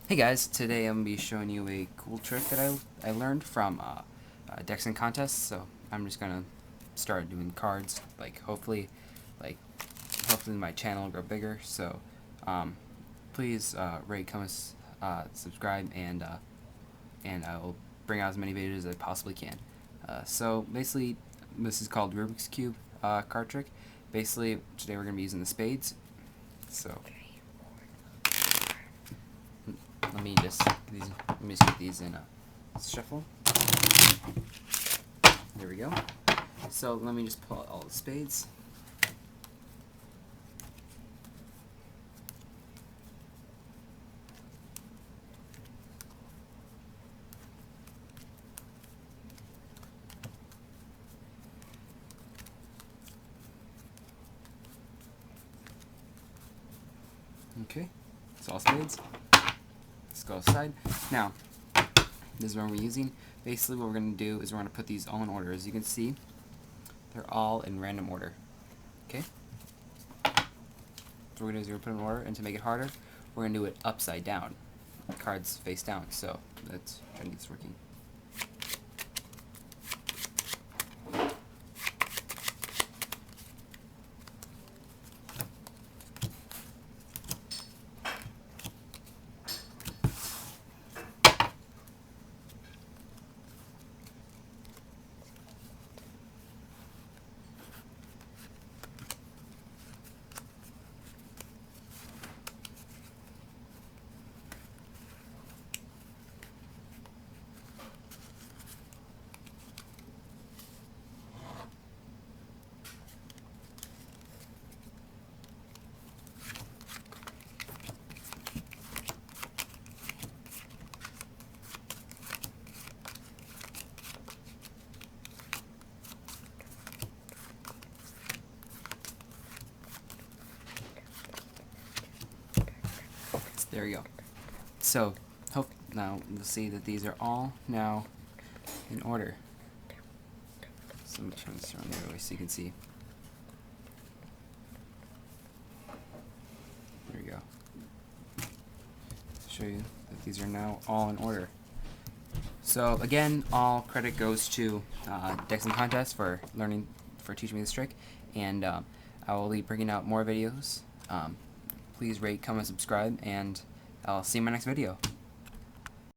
Hey guys, today I'm going to be showing you a cool trick that I learned from decks and contests. So I'm just going to start doing cards, like hopefully my channel will grow bigger. So please rate, comment, subscribe, and I will bring out as many videos as I possibly can. So basically, this is called Rubik's Cube card trick. Basically, today we're going to be using the spades. So let me just get these in a shuffle. There we go. So let me just pull out all the spades. Okay, it's all spades. Let's go aside. Now, this is what we're using. Basically, what we're going to do is we're going to put these all in order. As you can see, they're all in random order. Okay? So what we're going to do is we're going to put them in order, and to make it harder, we're going to do it upside down. The cards face down. So let's try to get this working. There we go. So, now you'll see that these are all now in order. So let me turn this around the other way so you can see. There we go. Show you that these are now all in order. So again, all credit goes to Decks and Contests for teaching me this trick, and I will be bringing out more videos. Please rate, comment, subscribe, and I'll see you in my next video.